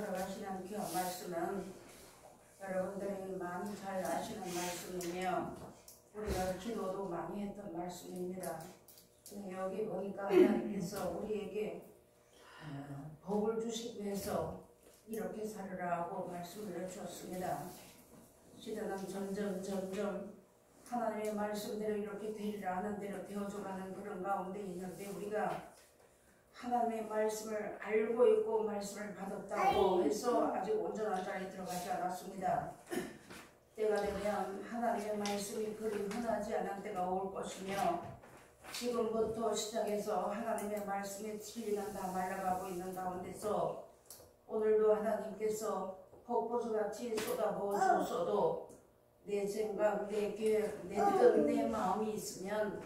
살아가시는 그 말씀은 여러분들이 많이 잘 아시는 말씀이며 우리가 기도도 많이 했던 말씀입니다. 근데 여기 보니까 하나님께서 우리에게 복을 주시기 위해서 이렇게 살으라고 말씀을 해주셨습니다. 시대는 점점 하나님의 말씀대로 이렇게 되리라 하는 대로 되어져가는 그런 가운데 있는데 우리가 하나님의 말씀을 알고 있고 말씀을 받았다고 해서 아직 온전한 자리에 들어가지 않았습니다. 때가 되면 하나님의 말씀이 그리 흔하지 않은 때가 올 것이며 지금부터 시작해서 하나님의 말씀의 진리는 다 말라가고 있는 가운데서 오늘도 하나님께서 폭포수같이 쏟아부어 주었어도 내 생각, 내 계획, 내 뜻, 내 마음이 있으면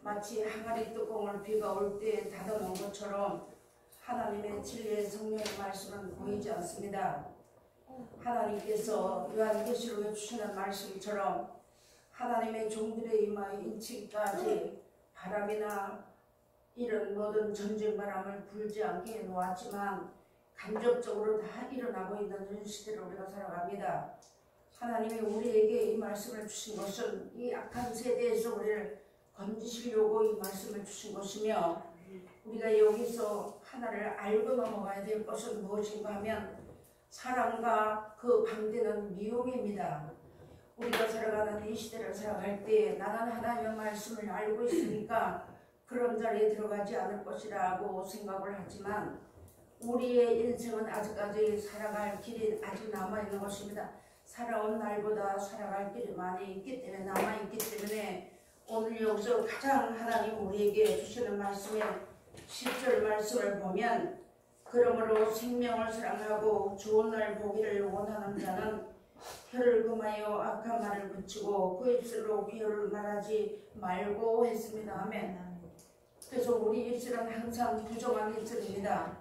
마치 항아리 뚜껑을 비가 올 때 닫아놓은 것처럼 하나님의 진리의 성령의 말씀은 보이지 않습니다. 하나님께서 요한계시록에 주시는 말씀처럼 하나님의 종들의 이마에 인치기까지 바람이나 이런 모든 전쟁 바람을 불지 않게 해놓았지만 간접적으로 다 일어나고 있는 현 시대를 우리가 살아갑니다. 하나님이 우리에게 이 말씀을 주신 것은 이 악한 세대에서 우리를 건지시려고 이 말씀을 주신 것이며 우리가 여기서 하나를 알고 넘어가야 될 것은 무엇인가 하면 사랑과 그 반대는 미움입니다. 우리가 살아가는 이 시대를 살아갈 때 나는 하나님의 말씀을 알고 있으니까 그런 자리에 들어가지 않을 것이라고 생각을 하지만 우리의 인생은 아직까지 살아갈 길이 아직 남아있는 것입니다. 살아온 날보다 살아갈 길이 많이 있기 때문에 남아있기 때문에 오늘 여기서 가장 하나님 우리에게 주시는 말씀의 10절 말씀을 보면 그러므로 생명을 사랑하고 좋은 날 보기를 원하는 자는 혀를 금하여 악한 말을 붙이고 그 입술로 비열을 말하지 말고 했습니다. 아멘. 그래서 우리 입술은 항상 부정한 입술입니다.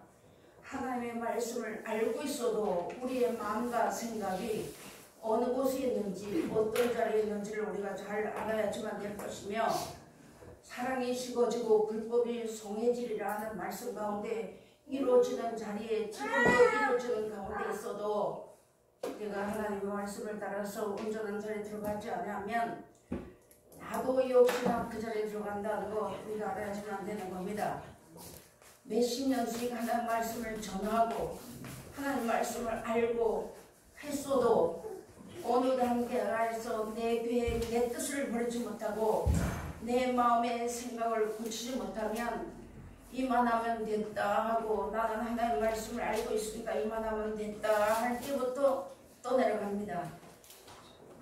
하나님의 말씀을 알고 있어도 우리의 마음과 생각이 어느 곳에 있는지 어떤 자리에 있는지를 우리가 잘 알아야지만 될 것이며 사랑이 식어지고 불법이 송해지리라 하는 말씀 가운데 이루어지는 자리에 지금도 이루어지는 가운데 있어도 내가 하나님의 말씀을 따라서 온전한 자리에 들어가지 않으면 나도 역시나 그 자리에 들어간다는 거 우리가 알아야지만 되는 겁니다. 몇십 년씩 하나님 말씀을 전하고 하나님 말씀을 알고 했어도 어느 단계에서 내 계획, 내 뜻을 버리지 못하고 내 마음의 생각을 고치지 못하면 이만하면 됐다 하고 나는 하나님의 말씀을 알고 있으니까 이만하면 됐다 할 때부터 떠내려갑니다.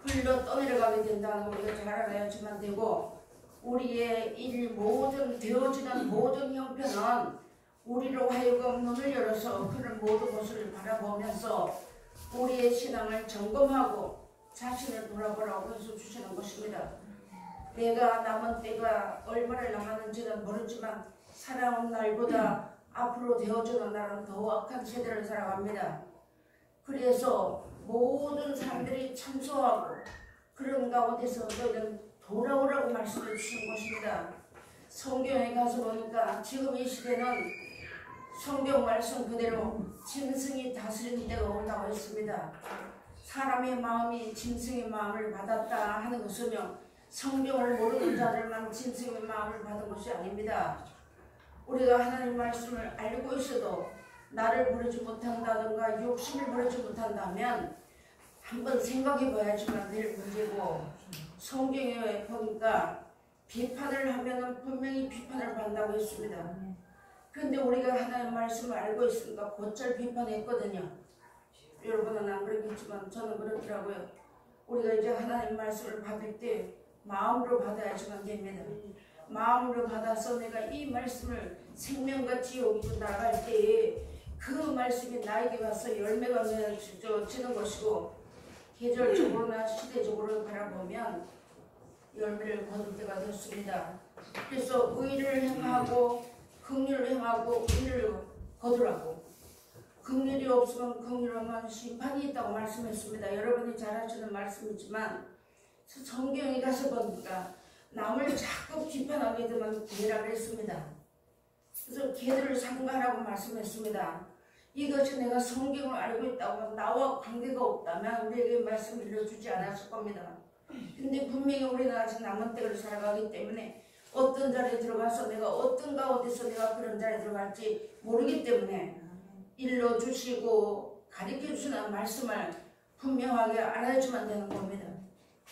흘러 떠내려가게 된다는 걸 우리가 잘 알아야지만 되고 우리의 일 모든 되어지는 모든 형편은 우리로 하여금 눈을 열어서 그런 모든 것을 바라보면서 우리의 신앙을 점검하고 자신을 돌아보라고 해서 주시는 것입니다. 내가 남은 때가 얼마나 남았는지는 모르지만 살아온 날보다 앞으로 되어주는 날은 더 악한 세대를 살아갑니다. 그래서 모든 사람들이 참소하고 그런 가운데서 너희는 돌아오라고 말씀해 주신 것입니다. 성경에 가서 보니까 지금 이 시대는 성경 말씀 그대로 짐승이 다스리는 때가 온다고 했습니다. 사람의 마음이 짐승의 마음을 받았다 하는 것은요 성경을 모르는 자들만 짐승의 마음을 받은 것이 아닙니다. 우리가 하나님 말씀을 알고 있어도 나를 부르지 못한다든가 욕심을 부르지 못한다면 한번 생각해 봐야지만 될 문제고 성경에 보니까 비판을 하면 분명히 비판을 받는다고 했습니다. 그런데 우리가 하나님 말씀을 알고 있으니까 곧잘 비판했거든요. 여러분은 안 그러겠지만 저는 그렇더라고요. 우리가 이제 하나님 말씀을 받을 때 마음으로 받아야지만 됩니다. 마음으로 받아서 내가 이 말씀을 생명같이 여기고 나갈 때에 그 말씀이 나에게 와서 열매가 맺어지는 것이고 계절적으로나 시대적으로 바라보면 열매를 거둘 때가 됐습니다. 그래서 의를 행하고 긍휼을 행하고 의를 거두라고. 긍휼이 없으면 긍휼하면 심판이 있다고 말씀했습니다. 여러분이 잘 아시는 말씀이지만 성경에 가서 보니까 남을 자꾸 비판하게 되면 개라고 했습니다. 그래서 개들을 삼가라고 말씀했습니다. 이것이 내가 성경을 알고 있다고 나와 관계가 없다면 우리에게 말씀 들려주지 않았을 겁니다. 근데 분명히 우리는 아직 남은 때를 살아가기 때문에 어떤 자리에 들어가서 내가 어떤 가운데서 내가 그런 자리에 들어갈지 모르기 때문에 일러주시고 가르쳐주시는 말씀을 분명하게 알아야지만 되는 겁니다.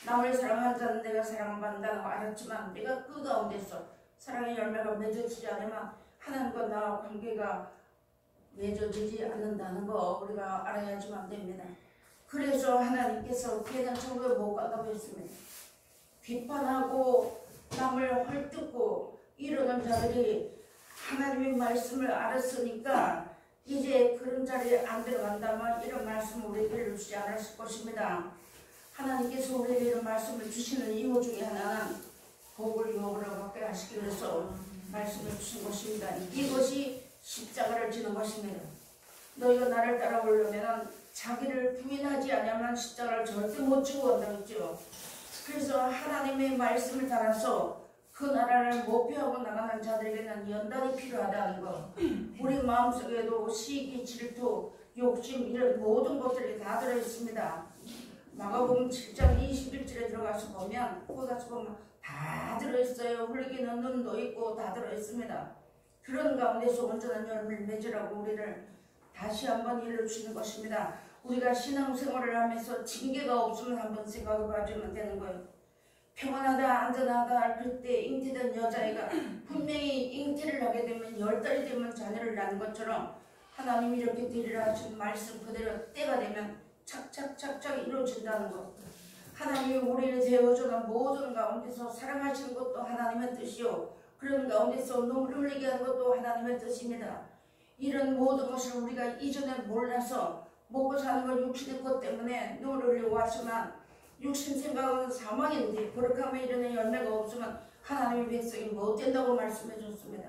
남을 사랑하는 자는 내가 사랑받는다는 걸 알았지만 내가 그 가운데서 사랑의 열매가 맺어지지 않으면 하나님과 나와 관계가 맺어지지 않는다는 거 우리가 알아야지만 됩니다. 그래서 하나님께서 걔는 천국에 못 간다고 했습니다. 비판하고 남을 헐뜯고 이러는 자들이 하나님의 말씀을 알았으니까 이제 그런 자리에 안 들어간다면 이런 말씀을 우리에게 주지 않았을 것입니다. 하나님께서 우리에게 이런 말씀을 주시는 이유 중에 하나는 복을 유업으로 받게 하시기 위해서 말씀을 주신 것입니다. 이것이 십자가를 지는 것입니다. 너희가 나를 따라오려면 자기를 부인하지 않으면 십자가를 절대 못 지고 온다고 했죠. 그래서 하나님의 말씀을 따라서 그 나라를 목표하고 나가는 자들에게는 연단이 필요하다는 것. 우리 마음속에도 시기, 질투, 욕심 이런 모든 것들이 다 들어있습니다. 마가복음 7장 21절에 들어가서 보면 거기 가서 보면 다 들어있어요. 흘리기는 눈도 있고 다 들어있습니다. 그런 가운데서 온전한 열매를 맺으라고 우리를 다시 한번 일러주시는 것입니다. 우리가 신앙생활을 하면서 징계가 없으면 한번 생각해 봐주면 되는 거예요. 평안하다 안전하다 할 그때 잉태된 여자애가 분명히 잉태를 하게 되면 10달이 되면 자녀를 낳는 것처럼 하나님이 이렇게 되리라 하신 말씀 그대로 때가 되면 착착착착 이루어진다는 것. 하나님이 우리를 세워주는 모든 가운데서 사랑하시는 것도 하나님의 뜻이요 그런 가운데서 눈물을 흘리게 하는 것도 하나님의 뜻입니다. 이런 모든 것을 우리가 이전에 몰라서 먹고 사는 건 육신의 것 때문에 눈물을 흘리고 왔지만 육신 생각은 사망인데 그렇게 하면 이런 열매가 없으면 하나님의 백성이 못 된다고 말씀해 줬습니다.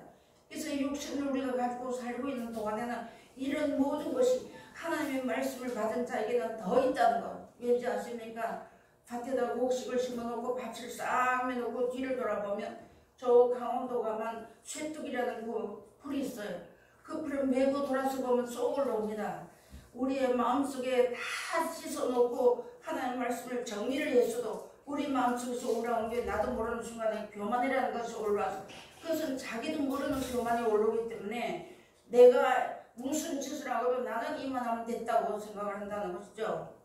그래서 육신을 우리가 가지고 살고 있는 동안에는 이런 모든 것이 하나님의 말씀을 받은 자에게는 더 있다는 것. 왠지 아십니까? 밭에다 곡식을 심어놓고 밭을 싹 매놓고 뒤를 돌아보면 저 강원도 가면 쇠뚝이라는 그 풀이 있어요. 그 풀을 메고 돌아서 보면 쏙 올라옵니다. 우리의 마음속에 다 씻어놓고 하나님의 말씀을 정리를 했어도 우리 마음속에서 올라온 게 나도 모르는 순간에 교만이라는 것이 올라와서 그것은 자기도 모르는 교만이 올라오기 때문에 내가 무슨 짓을 하고도 나는 이만하면 됐다고 생각을 한다는 것이죠.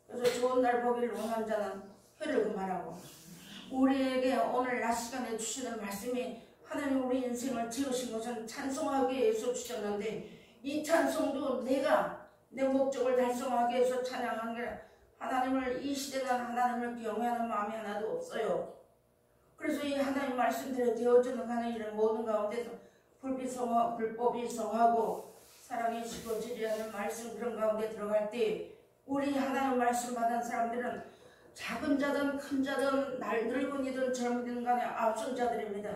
그래서 좋은 날 보기를 원하는 자는 혀를 그만하고 우리에게 오늘 낮 시간에 주시는 말씀이 하나님 우리 인생을 지으신 것은 찬송하기 위해서 주셨는데 이 찬송도 내가 내 목적을 달성하기 위해서 찬양한 게 하나님을 이 시대는 하나님을 경외하는 마음이 하나도 없어요. 그래서 이 하나님 말씀대로 되어지는 가는 이런 모든 가운데서 불법이 성하고 사랑이 식어지려는 말씀 그런 가운데 들어갈 때 우리 하나님 말씀 받은 사람들은 작은 자든 큰 자든 늙은이든 젊은이든 간에 앞선 자들입니다.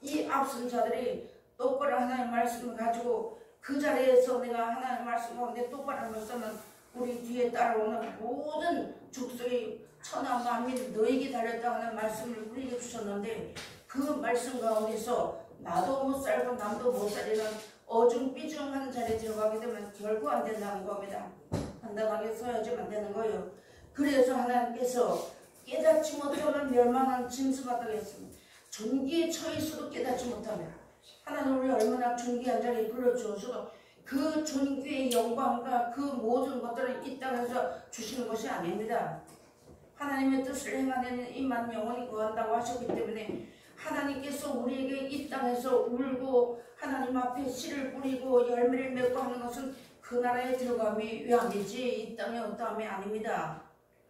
이 앞선 자들이 똑바로 하나님 말씀을 가지고 그 자리에서 내가 하나님 말씀 가운데 똑바로 하면서는 우리 뒤에 따라오는 모든 족속이 천하 만민 너에게 달렸다 하는 말씀을 우리에게 주셨는데 그 말씀 가운데서 나도 못 살고 남도 못 살리는 어중삐중한 자리에 들어가게 되면 결코 안 된다는 겁니다. 단단하게 서야지만 되는 거예요. 그래서 하나님께서 깨닫지 못하면 멸망한 짐승같다고 했습니다. 존귀에 처해서도 깨닫지 못하면 하나님 우리 얼마나 존귀한 자리에 불러주어서도 그 존귀의 영광과 그 모든 것들을 이 땅에서 주시는 것이 아닙니다. 하나님의 뜻을 행하는 이만 영원히 구한다고 하셨기 때문에 하나님께서 우리에게 이 땅에서 울고 하나님 앞에 씨를 뿌리고 열매를 맺고 하는 것은 그 나라에 들어감이 위함이지 이 땅의 어떠함이 아닙니다.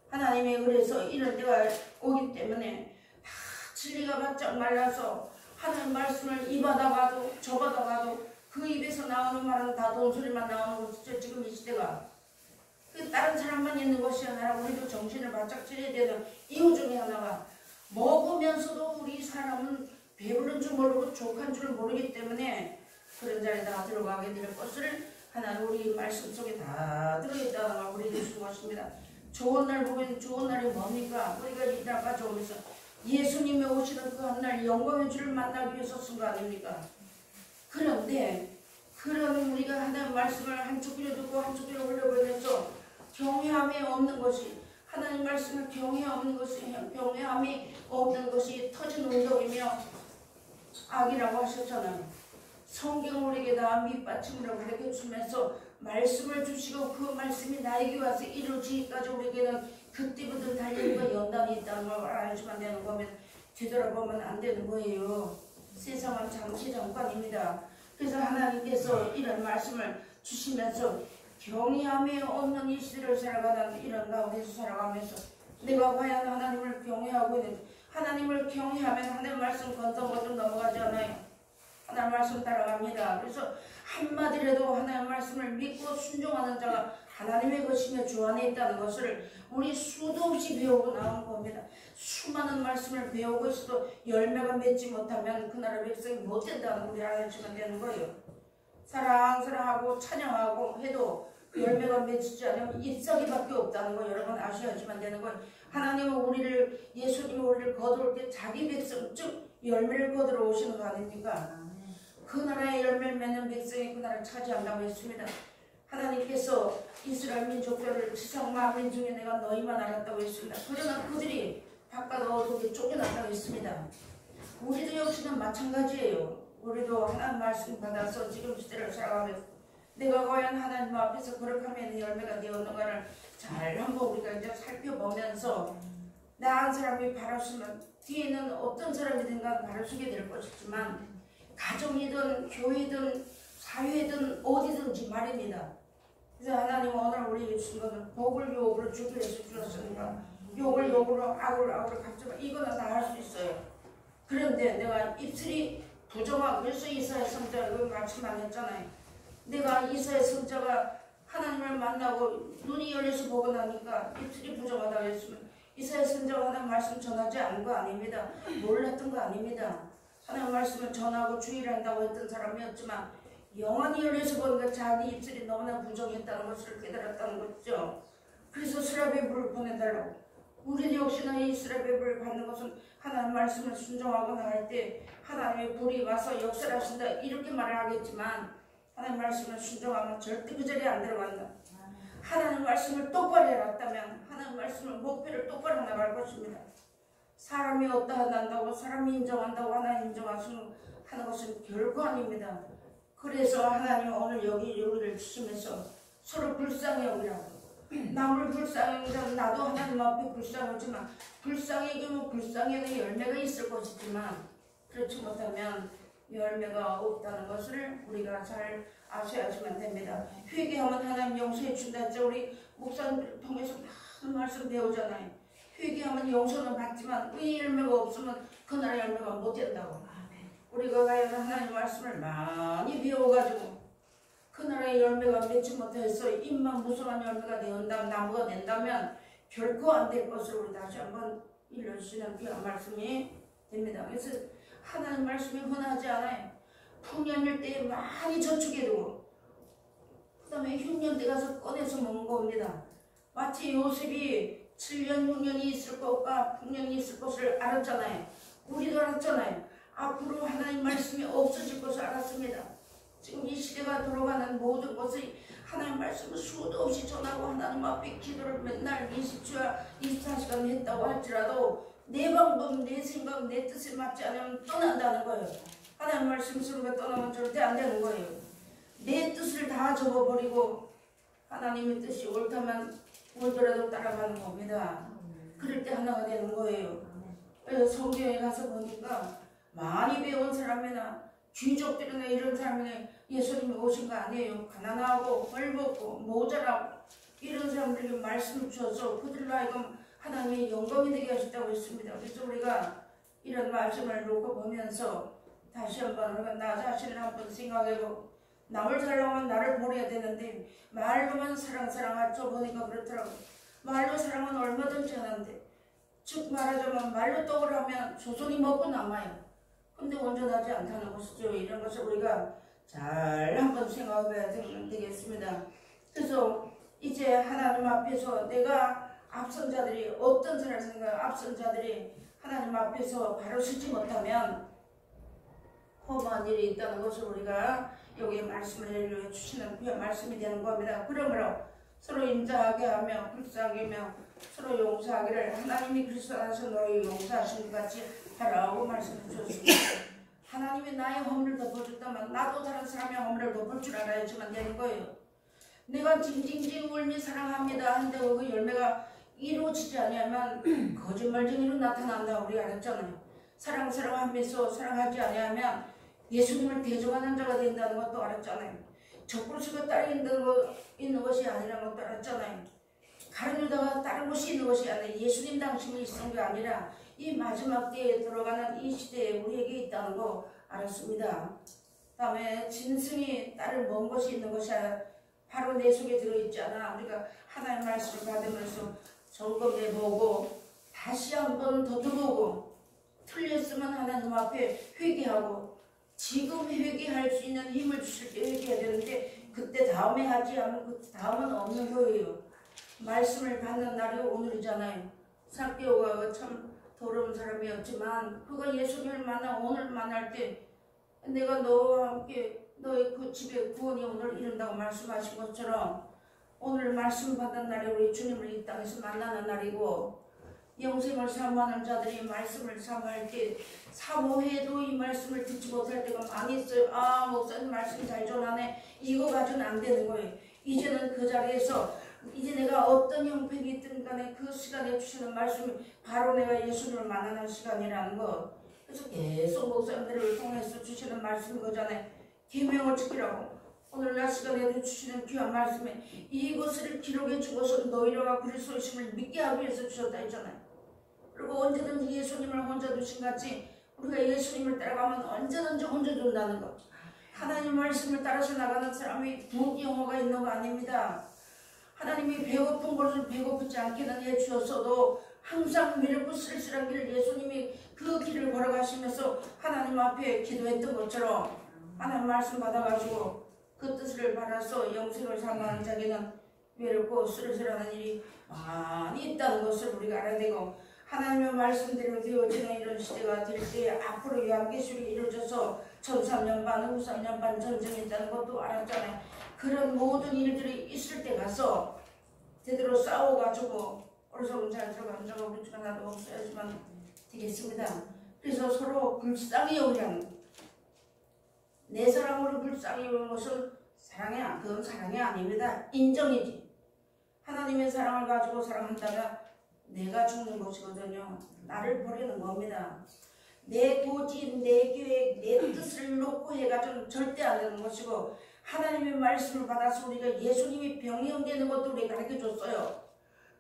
하나님이 그래서 이런 때가 오기 때문에 다 진리가 바짝 말라서 하나님 말씀을 이 바다 가도 저 바다 가도 그 입에서 나오는 말은 다 돈소리만 나오는 것이죠. 지금 이 시대가 그 다른 사람만 있는 것이 아니라 우리도 정신을 바짝 차려야 되는 이유 중에 하나가 먹으면서도 우리 사람은 배부른 줄 모르고 족한 줄 모르기 때문에 그런 자리에다가 들어가게 될 것을 하나님 우리 말씀 속에 다 들어있다는 걸 우리에게 준 것입니다. 좋은 날 보면 좋은 날이 뭡니까? 우리가 이 날까지 오면서 예수님이 오시는 그 한날 영광의 주를 만나기 위해서 쓴 거 아닙니까? 그런데 그런 우리가 하나님 말씀을 한쪽 귀로 듣고 한쪽 귀로 흘려보내서 경외함이 없는 것이, 하나님 말씀을 경외함이 없는 것이 터진 운동이며 악이라고 하셨잖아요. 성경을 우리에게 다 밑받침으로 가르쳐주면서 말씀을 주시고 그 말씀이 나에게 와서 이루어지기까지 우리에게는 그때부터 달려있고 연단이 있다는 걸 알지만 되는 거면 되돌아보면 안 되는 거예요. 세상은 잠시 잠깐입니다. 그래서 하나님께서 이런 말씀을 주시면서 경외함이 없는 이 시대를 살아가는 이런 가운데서 살아가면서 내가 과연 하나님을 경외하고 있는지, 하나님을 경외하면 하나님 말씀 건너고 넘어가지 않아요. 하나님 말씀 따라갑니다. 그래서 한마디라도 하나님 말씀을 믿고 순종하는 자가 하나님의 것이며 주 안에 있다는 것을 우리 수도 없이 배우고 나온 겁니다. 수많은 말씀을 배우고 있어도 열매가 맺지 못하면 그 나라 백성이 못 된다는 걸 우리 알아주면 되는 거예요. 사랑하고 찬양하고 해도 열매가 맺히지 않으면 잎사귀밖에 없다는 거 여러분 아셔야지만 되는 거예요. 하나님은 예수님이 우리를 거두올 때 자기 백성, 즉 열매를 거두러 오시는 거 아닙니까? 그 나라의 열매를 맺는 백성이 그 나라를 차지한다고 했습니다. 하나님께서 이스라엘 민족들을 지상 만민 중에 내가 너희만 알았다고 했습니다. 그러나 그들이 바깥 어둠에 쫓겨났다고 했습니다. 우리도 역시는 마찬가지예요. 우리도 하나님 말씀 받아서 지금 시대를 살아가면서 내가 과연 하나님 앞에서 거룩함의 열매가 되었는가를 잘 한번 우리가 이제 살펴보면서 나 한 사람이 바라서면 뒤에는 어떤 사람이든가 바라서게 될 것이지만 가정이든 교회든 사회든 어디든지 말입니다. 그래서 하나님은 오늘 우리에게 주신 것은 복을 욕으로 주기 위해서 주셨으니까 욕을 욕으로 악을 악으로 갚지만 이거는 다 할 수 있어요. 그런데 내가 입술이 부정하고, 그래서 이사야 선지자가 이걸 말씀하셨잖아요. 내가 이사야 선지자가 하나님을 만나고 눈이 열려서 보고 나니까 입술이 부정하다고 했으면 이사야 선지자가 하나님 말씀 전하지 않은 거 아닙니다. 몰랐던 거 아닙니다. 하나님 말씀을 전하고 주의를 한다고 했던 사람이었지만 영원히 열려서 보니까 자기 입술이 너무나 부정했다는 것을 깨달았다는 거죠. 그래서 스라벨 불을 보내달라고. 우리 역시나 이 스라벨 불을 받는 것은 하나님 말씀을 순종하고 나갈 때 하나님의 불이 와서 역사를 하신다 이렇게 말을 하겠지만 하나님 말씀을 순종하면 절대 그 자리에 안 들어간다. 하나님 말씀을 똑바로 해놨다면 하나님 말씀을 목표를 똑바로 나갈 것입니다. 사람이 어떠한다고 사람이 인정한다고 하나님 인정하시는 것은 결코 아닙니다. 그래서 하나님 오늘 여기를 주시면서 서로 불쌍히 여기라고. 남을 불쌍히 여기라고. 나도 하나님 앞에 불쌍하지만 불쌍히 여기면 불쌍히는 열매가 있을 것이지만 그렇지 못하면 열매가 없다는 것을 우리가 잘 아셔야지만 됩니다. 회개하면 하나님 용서해 준다. 우리 목사님들 통해서 많은 말씀 배우잖아요. 회개하면 용서는 받지만 의 열매가 없으면 그 나라 열매가 못 된다고. 우리가 과연 하나님 말씀을 많이 배워가지고 그 나라의 열매가 맺지 못해서 입만 무성한 열매가 되었다면 나무가 된다면 결코 안 될 것을 우리 다시 한번 일러주시는 귀한 말씀이 됩니다. 그래서 하나님 말씀이 흔하지 않아요. 풍년일 때에 많이 저축해두고 그 다음에 흉년 때 가서 꺼내서 먹는 겁니다. 마치 요셉이 7년 흉년이 있을 것과 풍년이 있을 것을 알았잖아요. 우리도 알았잖아요. 앞으로 하나님 말씀이 없어질 것을 알았습니다. 지금 이 시대가 돌아가는 모든 것을 하나님 말씀을 수도 없이 전하고 하나님 앞에 기도를 맨날 20주야 24시간 했다고 할지라도 내 방법, 내 생각, 내 뜻에 맞지 않으면 떠난다는 거예요. 하나님 말씀 쓰는 떠나면 절대 안 되는 거예요. 내 뜻을 다 접어버리고 하나님의 뜻이 옳다면 옳더라도 따라가는 겁니다. 그럴 때 하나가 되는 거예요. 그래서 성경에 가서 보니까 많이 배운 사람이나 귀족들이나 이런 사람이나 예수님이 오신 거 아니에요. 가난하고 헐벗고 모자라고 이런 사람들에게 말씀을 주셔서 그들로 하여금 하나님의 영광이 되게 하셨다고 했습니다. 그래서 우리가 이런 말씀을 놓고 보면서 다시 한번 우리가 나 자신을 한번 생각해보고 남을 사랑하면 나를 버려야 되는데 말로만 사랑하죠. 보니까 그렇더라고요. 말로 사랑은 얼마든지 하는데 즉 말하자면 말로 떡을 하면 조선이 먹고 남아요. 근데 온전하지 않다는 것이죠. 이런 것을 우리가 잘 한번 생각해야 되겠습니다. 그래서 이제 하나님 앞에서 내가 앞선 자들이 어떤 사람인가 앞선 자들이 하나님 앞에서 바로 서지 못하면 험한 일이 있다는 것을 우리가 여기에 말씀을 내려주시는 그 말씀이 되는 겁니다. 그러므로 서로 인자하게 하며 불쌍하게 하며 서로 용서하기를 하나님이 그리스도 안에서 너희 용서하신 것 같이 하라고 말씀해 주셨습니다. 하나님이 나의 허물을 덮어줬다면 나도 다른 사람의 허물을 덮을 줄 알아야지만 되는 거예요. 내가 징징징 울미 사랑합니다 하는데 그 열매가 이루어지지 않으면 거짓말쟁이로 나타난다 우리가 알았잖아요. 사랑하면서 사랑하지 않으면 예수님을 대적하는 자가 된다는 것도 알았잖아요. 적그리스도가 따로 있는 것이 아니라는 것도 알았잖아요. 가룟 유다가 다른 것이 있는 것이 아니라 예수님 당신이 있는 게 아니라 이 마지막 때에 들어가는 이 시대에 우리에게 있다는 거 알았습니다. 다음에 진승이 다른 먼 것이 있는 것이 아니라 바로 내 속에 들어있잖아. 우리가 하나님의 말씀을 받으면서 점검해보고 다시 한번 더듬어보고 틀렸으면 하나님 앞에 회개하고 지금 회개할 수 있는 힘을 주실 때 회개해야 되는데 그때 다음에 하지 않으면 그 다음은 없는 거예요. 말씀을 받는 날이 오늘이잖아요. 삭개오가 참 더러운 사람이었지만 그가 예수님을 오늘 만날 때 내가 너와 함께 너의 그 집에 구원이 오늘 이른다고 말씀하신 것처럼 오늘 말씀 받은 날에 우리 주님을 이 땅에서 만나는 날이고 영생을 사모하는 자들이 말씀을 사모할 때 사모해도 이 말씀을 듣지 못할 때가 많이 있어요. 아 목사님 말씀 잘 전하네. 이거 가지고는 안 되는 거예요. 이제는 그 자리에서 이제 내가 어떤 형편이 있든 간에 그 시간에 주시는 말씀이 바로 내가 예수님을 만나는 시간이라는 것. 그래서 계속 목사님들을 통해서 주시는 말씀인 거잖아요. 계명을 지키라고. 오늘날 시간에도 주시는 귀한 말씀에 이것을 기록해 준 것은 너희가 그리스도이심을 믿게 하기 위해서 주셨다 했잖아요. 그리고 언제든지 예수님을 혼자 두신 같이 우리가 예수님을 따라가면 언제든지 혼자 준다는 것. 하나님 말씀을 따라서 나가는 사람이 부영어가 있는 거 아닙니다. 하나님이 배고픈 것을 배고프지 않게는 해주셨어도 항상 미렵고 쓸쓸한 길을 예수님이 그 길을 걸어가시면서 하나님 앞에 기도했던 것처럼 하나님 말씀 받아가지고 그 뜻을 받아서 영생을 사모하는 자에게는 외롭고 쓸쓸하는 일이 많이 있다는 것을 우리가 알아야 되고 하나님의 말씀대로 되어지는 이런 시대가 될 때 앞으로 요한계시록이 이루어져서 1300년 반 후 3년 반 전쟁이 있다는 것도 알았잖아요. 그런 모든 일들이 있을 때 가서 제대로 싸워가지고 어리석은 잘 들어가는 자가 우리 중 하나도 없어야지만 되겠습니다. 그래서 서로 불쌍히 여기라는 내 사랑으로 불쌍히 여기는 것은 그건 사랑이 아닙니다. 인정이지. 하나님의 사랑을 가지고 사랑한다가 내가 죽는 것이거든요. 나를 버리는 겁니다. 내 고집, 내 계획, 내 뜻을 놓고 해가지고는 절대 안 되는 것이고 하나님의 말씀을 받아서 우리가 예수님이 병영되는 것도 우리가 가르쳐줬어요.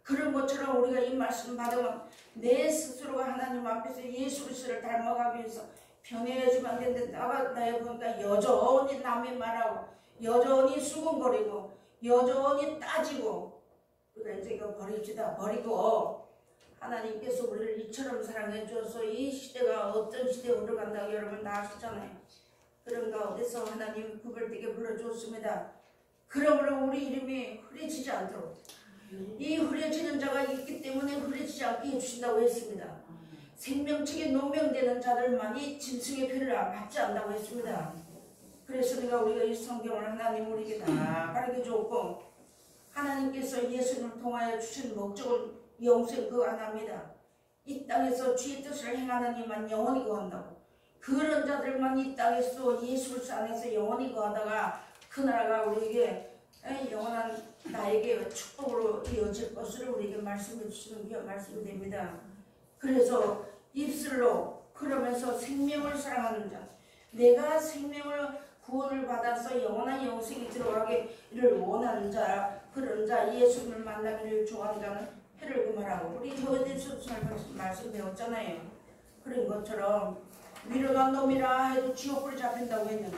그런 것처럼 우리가 이 말씀 받으면 내 스스로가 하나님 앞에서 예수 그리스도를 닮아가기 위해서 변해야지만 안 되는데 나에 보니까 여전히 남의 말하고 여전히 수군거리고 여전히 따지고 그러니까 이제 이거 버리고 하나님께서 우리를 이처럼 사랑해 주어서 이 시대가 어떤 시대에 오르간다고 여러분 다 아시잖아요. 그런 가운데서 하나님 구별되게 불러주었습니다. 그러므로 우리 이름이 흐려지지 않도록 이 흐려지는 자가 있기 때문에 흐려지지 않게 해주신다고 했습니다. 생명책에 노명되는 자들만이 짐승의 표를 받지 않는다고 했습니다. 그래서 우리가 이 성경을 하나님 우리에게 다 가르쳐 줬고 하나님께서 예수님을 통하여 주신 목적은 영생 그거 하나입니다. 이 땅에서 주의 뜻을 행하는 이만 영원히 거한다고. 그런 자들만 이 땅에서 예수 그리스도 안에서 영원히 거하다가 그 나라가 우리에게 영원한 나에게 축복으로 이어질 것을 우리에게 말씀해 주시는 게 말씀이 됩니다. 그래서 입술로 그러면서 생명을 사랑하는 자, 내가 생명을 구원을 받아서 영원한 영생이 들어가기를 원하는 자, 그런 자, 예수님을 만나기를 좋아하는 자는 해를 금하라고 우리 교회에서 말씀 배웠잖아요. 그런 것처럼 위로 간 놈이라 해도 지옥불에 잡힌다고 했는데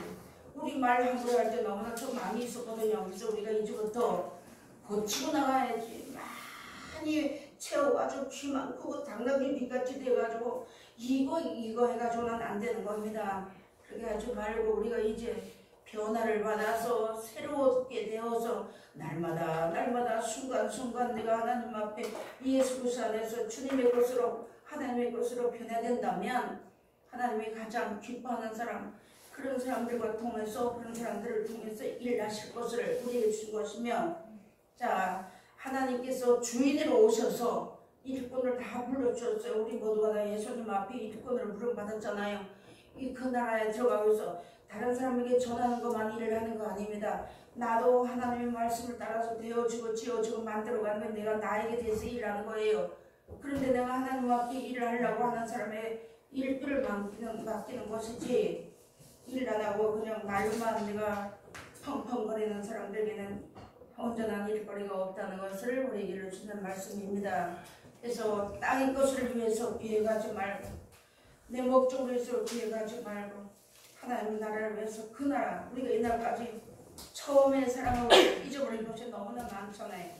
우리 말 함부로 할 때 너무나 좀 많이 있었거든요. 그래서 우리가 이제부터 고치고 나가야지. 많이 채워가지고 귀 많고 당나귀 빛같이 돼가지고 이거 해가지고는 안 되는 겁니다. 그렇게 하지 말고 우리가 이제 변화를 받아서 새롭게 되어서 날마다 순간순간 내가 하나님 앞에 예수 그리스도 안에서 주님의 것으로 하나님의 것으로 변화된다면 하나님이 가장 기뻐하는 사람 그런 사람들과 통해서 그런 사람들을 통해서 일하실 것을 우리에게 준 것이며, 자, 하나님께서 주인으로 오셔서 일꾼을 다 불러주었어요. 우리 모두가 다 예수님 앞에 일꾼으로 부름받았잖아요. 이 그 나라에 들어가면서 다른 사람에게 전하는 것만 일을 하는 거 아닙니다. 나도 하나님의 말씀을 따라서 되어지고 지어지고 만들어가는 내가 나에게 대해서 일하는 거예요. 그런데 내가 하나님 앞에 일을 하려고 하는 사람의 일들을 맡기는 것이지, 일 안 하고 그냥 말로만 내가 펑펑거리는 사람들에게는 온전한 일거리가 없다는 것을 우리에게 주는 말씀입니다. 그래서 땅의 것을 위해서 비해가지 말고, 내 목적을 위해서 비해가지 말고, 하나님 나라를 위해서 그 나라, 우리가 이날까지 처음에 사랑을 잊어버린 것이 너무나 많잖아요.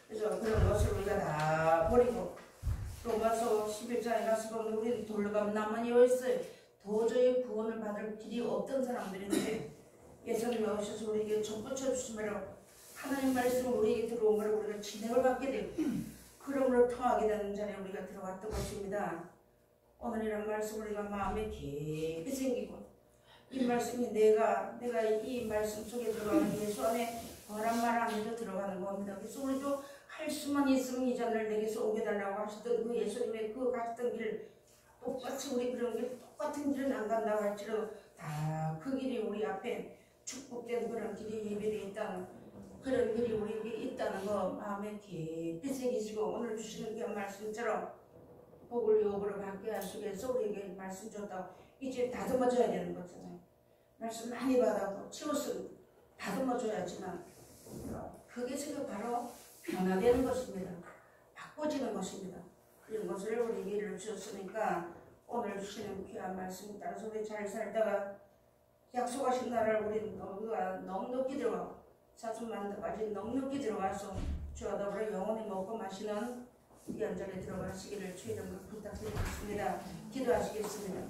그래서 그런 것을 우리가 다 버리고, 로마서 11장에 가서 보면 우리는 돌감 남은 여있어요. 도저히 구원을 받을 길이 없던 사람들인데 예수님이 오셔서 우리에게 접붙여 주시므로 하나님 말씀을 우리에게 들어오므로 우리가 진행을 받게 되고, 그러므로 통하게 되는 자리에 우리가 들어갔던 것입니다. 오늘 이런 말씀 우리가 마음에 깊이 생기고, 이 말씀이 내가 이 말씀 속에 들어가는 예수 안에 거란 말 안에도 들어가는 겁니다. 그래서 우리도 할 수만 있으면 이 잔을 내게서 오게 달라고 하시던 그 예수님의 그 가셨던 길, 똑같이 우리 그런 길, 똑같은 길은 안 간다고 할지라도 다 그 길이 우리 앞에 축복된 그런 길이 예배되어 있다는, 그런 길이 우리에게 있다는 거 마음에 깊이 새기시고, 오늘 주시는 그 말씀처럼 복을 유업으로 받게 하시기 위해서 우리에게 말씀 줬다고 이제 다듬어줘야 되는 거잖아요. 말씀 많이 받아도 치웠으면 다듬어줘야지만 그게 지금 바로 변화되는 것입니다. 바꿔지는 것입니다. 그런 것을 우리에게 주셨으니까 오늘 주시는 귀한 말씀 따라서 우리 잘 살다가 약속하신 나라를 우리는 넉넉히 들어가고 사순만대까지 넉넉히 들어가서 주와 더불어 영원히 먹고 마시는 이 연전에 들어가시기를 주의 이름으로 부탁드리겠습니다. 기도하시겠습니다.